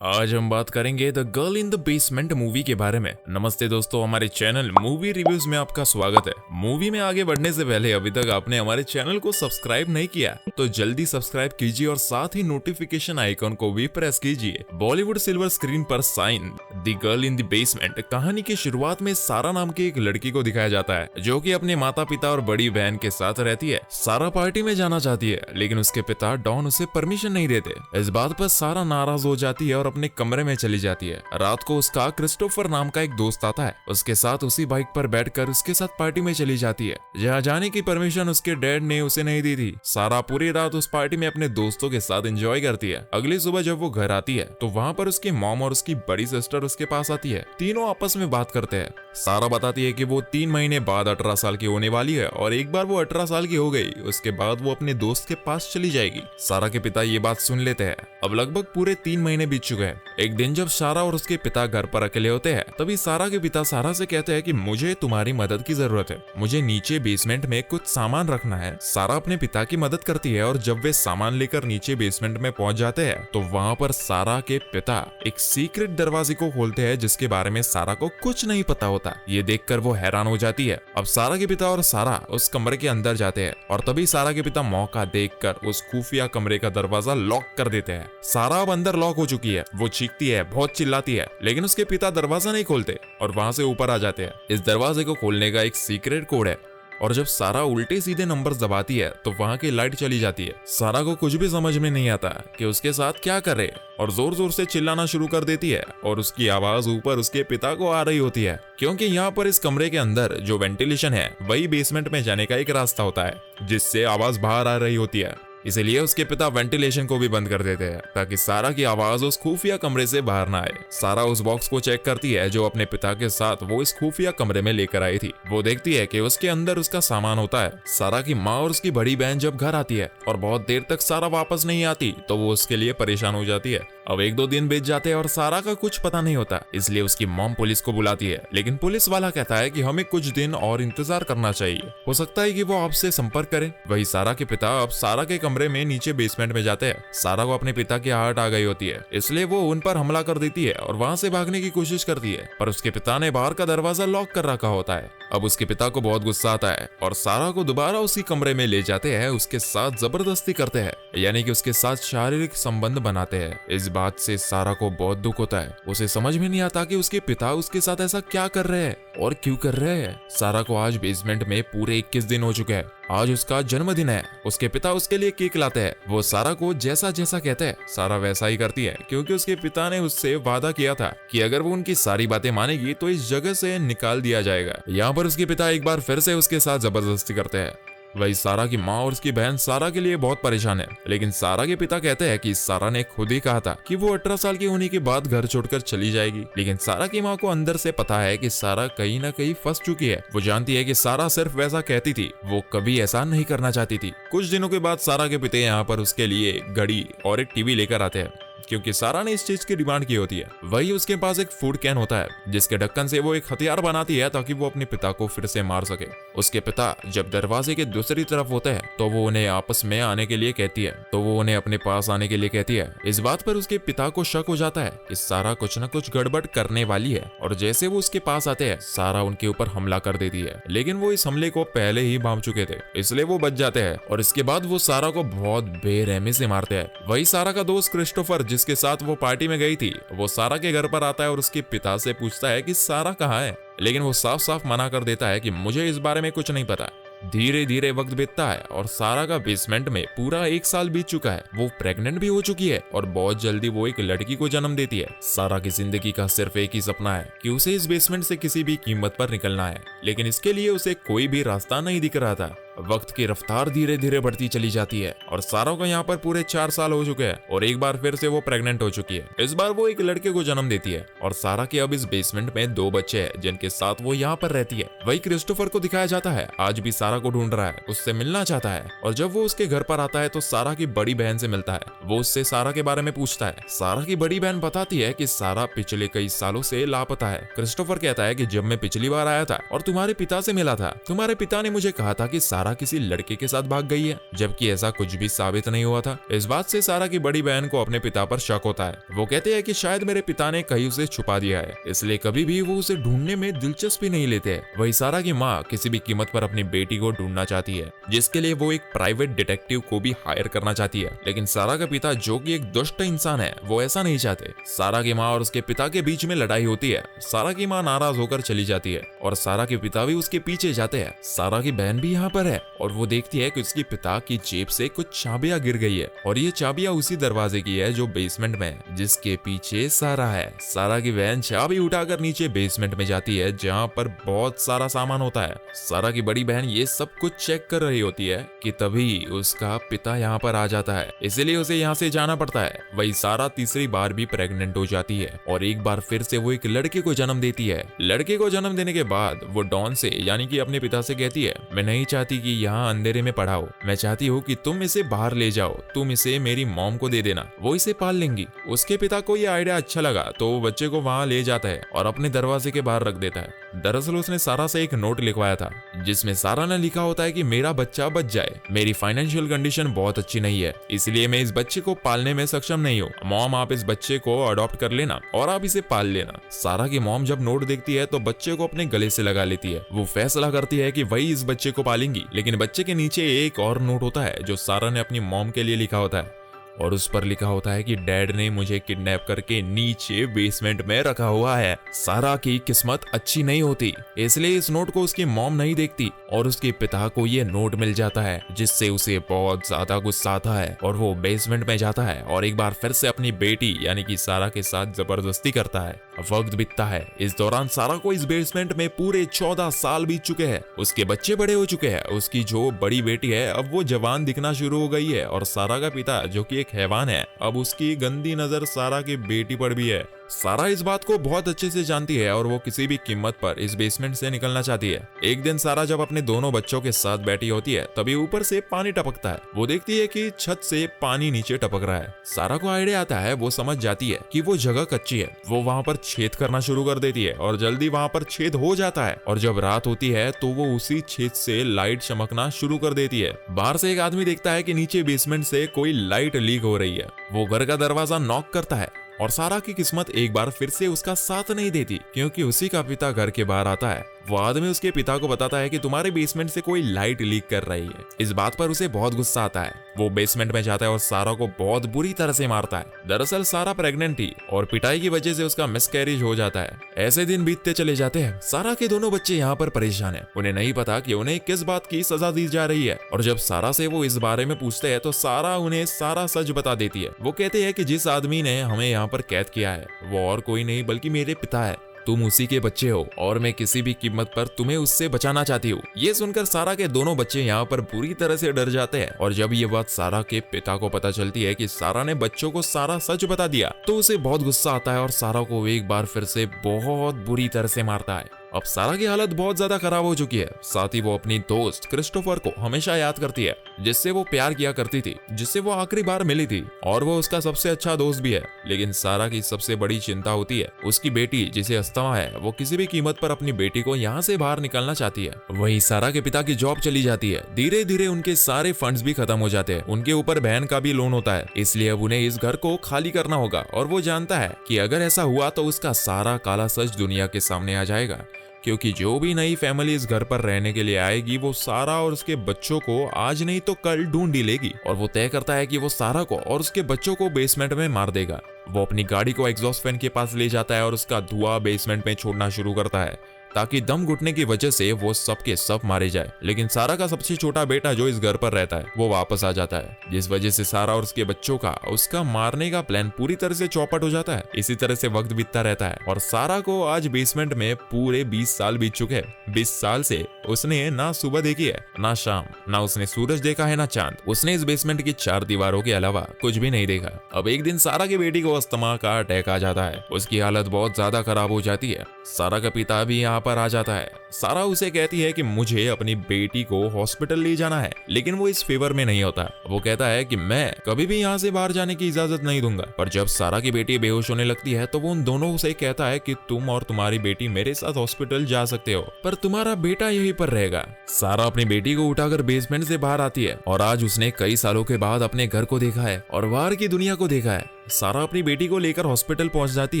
आज हम बात करेंगे the girl in the basement movie के बारे में। नमस्ते दोस्तों, हमारे चैनल मूवी रिव्यूज में आपका स्वागत है। मूवी में आगे बढ़ने से पहले अभी तक आपने हमारे चैनल को सब्सक्राइब नहीं किया तो जल्दी सब्सक्राइब कीजिए और साथ ही नोटिफिकेशन आइकॉन को भी प्रेस कीजिए। बॉलीवुड सिल्वर स्क्रीन पर sign the girl in the basement कहानी की शुरुआत में सारा नाम की एक लड़की को दिखाया जाता है जो कि अपने माता पिता और बड़ी बहन के साथ रहती है। सारा पार्टी में जाना चाहती है लेकिन उसके पिता डॉन उसे परमिशन नहीं देते। इस बात पर सारा नाराज हो जाती है और अपने कमरे में चली जाती है। रात को उसका क्रिस्टोफर नाम का एक दोस्त आता है, उसके साथ उसी बाइक पर बैठकर उसके साथ पार्टी में चली जाती है जहाँ जाने की परमिशन उसके डैड ने उसे नहीं दी थी। सारा पूरी रात उस पार्टी में अपने दोस्तों के साथ एंजॉय करती है। अगली सुबह जब वो घर आती है तो वहाँ पर उसकी मॉम और उसकी बड़ी सिस्टर उसके पास आती है। तीनों आपस में बात करते हैं। सारा बताती है कि वो 3 महीने बाद 18 साल की होने वाली है और एक बार वो 18 साल की हो गई उसके बाद वो अपने दोस्त के पास चली जाएगी। सारा के पिता ये बात सुन लेते हैं। अब लगभग पूरे 3 महीने बीत चुके हैं। एक दिन जब सारा और उसके पिता घर पर अकेले होते हैं तभी सारा के पिता सारा से कहते हैं कि मुझे तुम्हारी मदद की जरूरत है, मुझे नीचे बेसमेंट में कुछ सामान रखना है। सारा अपने पिता की मदद करती है और जब वे सामान लेकर नीचे बेसमेंट में पहुंच जाते हैं तो वहां पर सारा के पिता एक सीक्रेट दरवाजे को खोलते हैं जिसके बारे में सारा को कुछ नहीं पता होता। ये देखकर वो हैरान हो जाती है। अब सारा के पिता और सारा उस कमरे के अंदर जाते हैं और तभी सारा के पिता मौका देखकर उस खुफिया कमरे का दरवाजा लॉक कर देते हैं। सारा अब अंदर लॉक हो चुकी है। वो चीखती है, बहुत चिल्लाती है, लेकिन उसके पिता दरवाजा नहीं खोलते और वहां से ऊपर आ जाते हैं। इस दरवाजे को खोलने का एक सीक्रेट कोड है और जब सारा उल्टे सीधे नंबर दबाती है तो वहां की लाइट चली जाती है। सारा को कुछ भी समझ में नहीं आता कि उसके साथ क्या करे और जोर जोर से चिल्लाना शुरू कर देती है और उसकी आवाज ऊपर उसके पिता को आ रही होती है क्योंकि यहाँ पर इस कमरे के अंदर जो वेंटिलेशन है वही बेसमेंट में जाने का एक रास्ता होता है जिससे आवाज बाहर आ रही होती है। इसलिए उसके पिता वेंटिलेशन को भी बंद कर देते हैं ताकि सारा की आवाज उस खुफिया कमरे से बाहर ना आए। सारा उस बॉक्स को चेक करती है जो अपने पिता के साथ वो इस खुफिया कमरे में लेकर आई थी। वो देखती है कि उसके अंदर उसका सामान होता है। सारा की माँ और उसकी बड़ी बहन जब घर आती है और बहुत देर तक सारा वापस नहीं आती तो वो उसके लिए परेशान हो जाती है। अब 1-2 दिन बीत जाते हैं और सारा का कुछ पता नहीं होता, इसलिए उसकी मॉम पुलिस को बुलाती है लेकिन पुलिस वाला कहता है कि हमें कुछ दिन और इंतजार करना चाहिए, हो सकता है कि वो आपसे संपर्क करें। वही सारा के पिता अब सारा के कमरे में नीचे बेसमेंट में जाते हैं। सारा को अपने पिता की आहट आ गई होती है इसलिए वो उन पर हमला कर देती है और वहां से भागने की कोशिश करती है पर उसके पिता ने बाहर का दरवाजा लॉक कर रखा होता है। अब उसके पिता को बहुत गुस्सा आता है और सारा को दोबारा उसी कमरे में ले जाते हैं, उसके साथ जबरदस्ती करते हैं यानी कि उसके साथ शारीरिक संबंध बनाते हैं। इस बात से सारा को बहुत दुख होता है। उसे समझ में नहीं आता कि उसके पिता उसके साथ ऐसा क्या कर रहे हैं और क्यों कर रहे हैं। सारा को आज बेसमेंट में पूरे 21 दिन हो चुके हैं। आज उसका जन्मदिन है। उसके पिता उसके लिए केक लाते हैं। वो सारा को जैसा जैसा कहते हैं सारा वैसा ही करती है क्योंकि उसके पिता ने उससे वादा किया था कि अगर वो उनकी सारी बातें मानेगी तो इस जगह से निकाल दिया जाएगा। यहाँ पर उसके पिता एक बार फिर से उसके साथ जबरदस्ती करते हैं। वही सारा की माँ और उसकी बहन सारा के लिए बहुत परेशान है लेकिन सारा के पिता कहते हैं कि सारा ने खुद ही कहा था कि वो 18 साल की होने के बाद घर छोड़कर चली जाएगी। लेकिन सारा की माँ को अंदर से पता है कि सारा कहीं ना कहीं फंस चुकी है। वो जानती है कि सारा सिर्फ वैसा कहती थी, वो कभी ऐसा नहीं करना चाहती थी। कुछ दिनों के बाद सारा के पिता यहाँ पर उसके लिए घड़ी और एक टीवी लेकर आते हैं क्योंकि सारा ने इस चीज की डिमांड की होती है। वही उसके पास एक फूड कैन होता है जिसके ढक्कन से वो एक हथियार बनाती है ताकि वो अपने पिता को फिर से मार सके। उसके पिता जब दरवाजे के दूसरी तरफ होते हैं तो वो उन्हें आपस में आने के लिए कहती है तो वो उन्हें अपने पास आने के लिए कहती है। इस बात पर उसके पिता को शक हो जाता है कि सारा कुछ न कुछ गड़बड़ करने वाली है और जैसे वो उसके पास आते हैं सारा उनके ऊपर हमला कर देती है लेकिन वो इस हमले को पहले ही भांप चुके थे इसलिए वो बच जाते हैं और इसके बाद वो सारा को बहुत बेरहमी से मारते हैं। वही सारा का दोस्त क्रिस्टोफर जिसके साथ वो पार्टी में गई थी वो सारा के घर पर आता है और उसके पिता से पूछता है कि सारा कहाँ है, लेकिन वो साफ साफ मना कर देता है कि मुझे इस बारे में कुछ नहीं पता। धीरे धीरे वक्त बीतता है और सारा का बेसमेंट में पूरा 1 साल बीत चुका है। वो प्रेग्नेंट भी हो चुकी है और बहुत जल्दी वो एक लड़की को जन्म देती है। सारा की जिंदगी का सिर्फ एक ही सपना है कि उसे इस बेसमेंट से किसी भी कीमत पर निकलना है, लेकिन इसके लिए उसे कोई भी रास्ता नहीं दिख रहा था। वक्त की रफ्तार धीरे धीरे बढ़ती चली जाती है और सारा को यहाँ पर पूरे 4 साल हो चुके हैं और एक बार फिर से वो प्रेग्नेंट हो चुकी है। इस बार वो एक लड़के को जन्म देती है और सारा के अब इस बेसमेंट में 2 बच्चे हैं जिनके साथ वो यहाँ पर रहती है। वही क्रिस्टोफर को दिखाया जाता है, आज भी सारा को ढूंढ रहा है, उससे मिलना चाहता है और जब वो उसके घर पर आता है तो सारा की बड़ी बहन से मिलता है। वो उससे सारा के बारे में पूछता है। सारा की बड़ी बहन बताती है कि सारा पिछले कई सालों से लापता है। क्रिस्टोफर कहता है कि जब मैं पिछली बार आया था और तुम्हारे पिता से मिला था, तुम्हारे पिता ने मुझे कहा था कि सारा सारा किसी लड़के के साथ भाग गई है, जबकि ऐसा कुछ भी साबित नहीं हुआ था। इस बात से सारा की बड़ी बहन को अपने पिता पर शक होता है। वो कहते हैं कि शायद मेरे पिता ने कहीं उसे छुपा दिया है, इसलिए कभी भी वो उसे ढूंढने में दिलचस्पी नहीं लेते हैं। वही सारा की माँ किसी भी कीमत पर अपनी बेटी को ढूंढना चाहती है, जिसके लिए वो एक प्राइवेट डिटेक्टिव को भी हायर करना चाहती है। लेकिन सारा का पिता, जो कि एक दुष्ट इंसान है, वो ऐसा नहीं चाहते। सारा की माँ और उसके पिता के बीच में लड़ाई होती है। सारा की माँ नाराज होकर चली जाती है और सारा के पिता भी उसके पीछे जाते हैं। सारा की बहन भी यहाँ पर है और वो देखती है कि उसके पिता की जेब से कुछ चाबियां गिर गई है और ये चाबियां उसी दरवाजे की है जो बेसमेंट में है, जिसके पीछे सारा है। सारा की बहन चाबी उठाकर नीचे बेसमेंट में जाती है, जहाँ पर बहुत सारा सामान होता है। सारा की बड़ी बहन ये सब कुछ चेक कर रही होती है कि तभी उसका पिता यहाँ पर आ जाता है, इसलिए उसे यहाँ से जाना पड़ता है। वही सारा तीसरी बार भी प्रेग्नेंट हो जाती है और एक बार फिर से वो एक लड़के को जन्म देती है। लड़के को जन्म देने के बाद वो डॉन से, यानी कि अपने पिता से कहती है, मैं नहीं चाहती कि यहाँ अंधेरे में पढ़ाओ, मैं चाहती हूँ कि तुम इसे बाहर ले जाओ, तुम इसे मेरी मॉम को दे देना, वो इसे पाल लेंगी। उसके पिता को ये आइडिया अच्छा लगा तो वो बच्चे को वहाँ ले जाता है और अपने दरवाजे के बाहर रख देता है। दरअसल उसने सारा से एक नोट लिखवाया था, जिसमें सारा ने लिखा होता है कि मेरा बच्चा बच जाए, मेरी फाइनेंशियल कंडीशन बहुत अच्छी नहीं है, इसलिए मैं इस बच्चे को पालने में सक्षम नहीं हूँ। मॉम, आप इस बच्चे को अडॉप्ट कर लेना और आप इसे पाल लेना। सारा की मॉम जब नोट देखती है तो बच्चे को अपने गले से लगा लेती है। वो फैसला करती है कि वही इस बच्चे को पालेंगी। लेकिन बच्चे के नीचे एक और नोट होता है जो सारा ने अपनी मॉम के लिए लिखा होता है और उस पर लिखा होता है कि डैड ने मुझे किडनैप करके नीचे बेसमेंट में रखा हुआ है। सारा की किस्मत अच्छी नहीं होती, इसलिए इस नोट को उसकी मॉम नहीं देखती और उसके पिता को ये नोट मिल जाता है, जिससे उसे बहुत ज्यादा गुस्सा आता है और वो बेसमेंट में जाता है और एक बार फिर से अपनी बेटी यानी कि सारा के साथ जबरदस्ती करता है। वक्त बीतता है। इस दौरान सारा को इस बेसमेंट में पूरे 14 साल बीत चुके हैं। उसके बच्चे बड़े हो चुके हैं। उसकी जो बड़ी बेटी है अब वो जवान दिखना शुरू हो गई है और सारा का पिता, जो कि एक हैवान है, अब उसकी गंदी नजर सारा की बेटी पर भी है। सारा इस बात को बहुत अच्छे से जानती है और वो किसी भी कीमत पर इस बेसमेंट से निकलना चाहती है। एक दिन सारा जब अपने दोनों बच्चों के साथ बैठी होती है तभी ऊपर से पानी टपकता है। वो देखती है कि छत से पानी नीचे टपक रहा है। सारा को आइडिया आता है, वो समझ जाती है कि वो जगह कच्ची है। वो वहाँ पर छेद करना शुरू कर देती है और जल्दी वहाँ पर छेद हो जाता है और जब रात होती है तो वो उसी छेद से लाइट चमकना शुरू कर देती है। बाहर से एक आदमी देखता है कि नीचे बेसमेंट से कोई लाइट लीक हो रही है। वो घर का दरवाजा नॉक करता है और सारा की किस्मत एक बार फिर से उसका साथ नहीं देती, क्योंकि उसी का पिता घर के बाहर आता है। वो आदमी उसके पिता को बताता है कि तुम्हारे बेसमेंट से कोई लाइट लीक कर रही है। इस बात पर उसे बहुत गुस्सा आता है। वो बेसमेंट में जाता है और सारा को बहुत बुरी तरह से मारता है। दरअसल सारा प्रेग्नेंट थी और पिटाई की वजह से उसका मिसकैरेज हो जाता है। ऐसे दिन बीतते चले जाते हैं। सारा के दोनों बच्चे यहाँ पर परेशान हैं। उन्हें नहीं पता कि उन्हें किस बात की सजा दी जा रही है और जब सारा से वो इस बारे में पूछते हैं तो सारा उन्हें सारा सच बता देती है। वो कहते हैं कि जिस आदमी ने हमें यहाँ पर कैद किया है वो और कोई नहीं बल्कि मेरे पिता है। तुम उसी के बच्चे हो और मैं किसी भी कीमत पर तुम्हें उससे बचाना चाहती हूँ। ये सुनकर सारा के दोनों बच्चे यहाँ पर पूरी तरह से डर जाते हैं और जब ये बात सारा के पिता को पता चलती है कि सारा ने बच्चों को सारा सच बता दिया तो उसे बहुत गुस्सा आता है और सारा को एक बार फिर से बहुत बुरी तरह से मारता है। अब सारा की हालत बहुत ज्यादा खराब हो चुकी है। साथ ही वो अपनी दोस्त क्रिस्टोफर को हमेशा याद करती है, जिससे वो प्यार किया करती थी, जिससे वो आखिरी बार मिली थी और वो उसका सबसे अच्छा दोस्त भी है। लेकिन सारा की सबसे बड़ी चिंता होती है उसकी बेटी, जिसे अस्थमा है। वो किसी भी कीमत पर अपनी बेटी को यहाँ से बाहर निकालना चाहती है। वही सारा के पिता की जॉब चली जाती है। धीरे धीरे उनके सारे फंड्स भी खत्म हो जाते हैं। उनके ऊपर बहन का भी लोन होता है, इसलिए अब उन्हें इस घर को खाली करना होगा और वो जानता है कि अगर ऐसा हुआ तो उसका सारा काला सच दुनिया के सामने आ जाएगा, क्योंकि जो भी नई फैमिली इस घर पर रहने के लिए आएगी वो सारा और उसके बच्चों को आज नहीं तो कल ढूंढ ही लेगी। और वो तय करता है कि वो सारा को और उसके बच्चों को बेसमेंट में मार देगा। वो अपनी गाड़ी को एग्जॉस्ट फैन के पास ले जाता है और उसका धुआं बेसमेंट में छोड़ना शुरू करता है ताकि दम घुटने की वजह से वो सब के सब मारे जाए। लेकिन सारा का सबसे छोटा बेटा जो इस घर पर रहता है वो वापस आ जाता है, जिस वजह से सारा और उसके बच्चों का उसका मारने का प्लान पूरी तरह से चौपट हो जाता है। इसी तरह से वक्त बीतता रहता है और सारा को आज बेसमेंट में पूरे 20 साल बीत चुके हैं। 20 साल से उसने ना सुबह देखी है ना शाम, ना उसने सूरज देखा है ना चांद। उसने इस बेसमेंट की 4 दीवारों के अलावा कुछ भी नहीं देखा। अब एक दिन सारा की बेटी को अस्थमा का अटैक आ जाता है। उसकी हालत बहुत ज्यादा खराब हो जाती है। सारा का पिता भी यहाँ पर आ जाता है। सारा उसे कहती है कि मुझे अपनी बेटी को हॉस्पिटल ले जाना है, लेकिन वो इस फेवर में नहीं होता। वो कहता है कि मैं कभी भी यहाँ से बाहर जाने की इजाजत नहीं दूंगा। पर जब सारा की बेटी बेहोश होने लगती है तो वो उन दोनों से कहता है कि तुम और तुम्हारी बेटी मेरे साथ हॉस्पिटल जा सकते हो, पर तुम्हारा बेटा यहीं पर रहेगा। सारा अपनी बेटी को उठाकर बेसमेंट से बाहर आती है और आज उसने कई सालों के बाद अपने घर को देखा है और बाहर की दुनिया को देखा है। सारा अपनी बेटी को लेकर हॉस्पिटल पहुंच जाती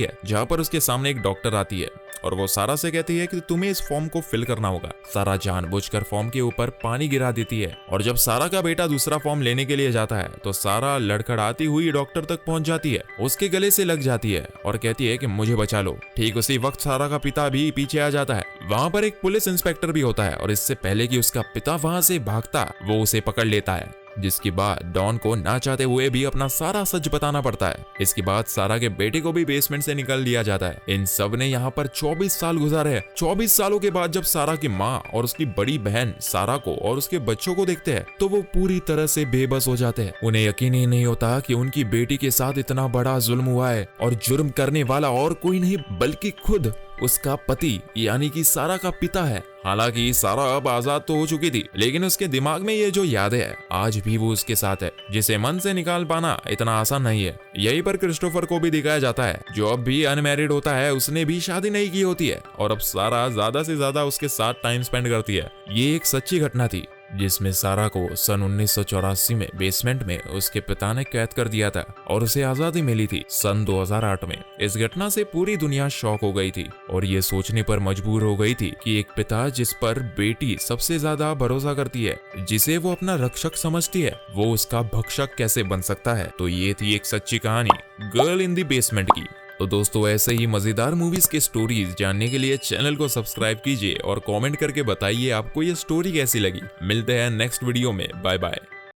है, जहां पर उसके सामने एक डॉक्टर आती है और वो सारा से कहती है कि तुम्हें इस फॉर्म को फिल करना होगा। सारा जानबूझकर फॉर्म के ऊपर पानी गिरा देती है और जब सारा का बेटा दूसरा फॉर्म लेने के लिए जाता है तो सारा लड़खड़ाती हुई डॉक्टर तक पहुंच जाती है, उसके गले से लग जाती है और कहती है कि मुझे बचा लो। ठीक उसी वक्त सारा का पिता भी पीछे आ जाता है। वहां पर एक पुलिस इंस्पेक्टर भी होता है और इससे पहले कि उसका पिता वहां से भागता, वो उसे पकड़ लेता है, जिसके बाद डॉन को ना चाहते हुए भी अपना सारा सच बताना पड़ता है। इसके बाद सारा के बेटे को भी बेसमेंट से निकाल दिया जाता है। इन सब ने यहाँ पर 24 साल गुजारे हैं। 24 सालों के बाद जब सारा की माँ और उसकी बड़ी बहन सारा को और उसके बच्चों को देखते हैं तो वो पूरी तरह से बेबस हो जाते हैं। उन्हें यकीन ही नहीं होता कि उनकी बेटी के साथ इतना बड़ा जुल्म हुआ है और जुर्म करने वाला और कोई नहीं बल्कि खुद उसका पति यानी कि सारा का पिता है। हालांकि सारा अब आजाद तो हो चुकी थी, लेकिन उसके दिमाग में ये जो यादें है आज भी वो उसके साथ है, जिसे मन से निकाल पाना इतना आसान नहीं है। यहीं पर क्रिस्टोफर को भी दिखाया जाता है, जो अब भी अनमैरिड होता है, उसने भी शादी नहीं की होती है और अब सारा ज्यादा से ज्यादा उसके साथ टाइम स्पेंड करती है। ये एक सच्ची घटना थी जिसमें सारा को सन 1984 में बेसमेंट में उसके पिता ने कैद कर दिया था और उसे आजादी मिली थी सन 2008 में। इस घटना से पूरी दुनिया शॉक हो गई थी और ये सोचने पर मजबूर हो गई थी कि एक पिता जिस पर बेटी सबसे ज्यादा भरोसा करती है, जिसे वो अपना रक्षक समझती है, वो उसका भक्षक कैसे बन सकता है। तो ये थी एक सच्ची कहानी गर्ल इन द बेसमेंट की। तो दोस्तों ऐसे ही मजेदार मूवीज के स्टोरीज जानने के लिए चैनल को सब्सक्राइब कीजिए और कमेंट करके बताइए आपको ये स्टोरी कैसी लगी। मिलते हैं नेक्स्ट वीडियो में। Bye bye.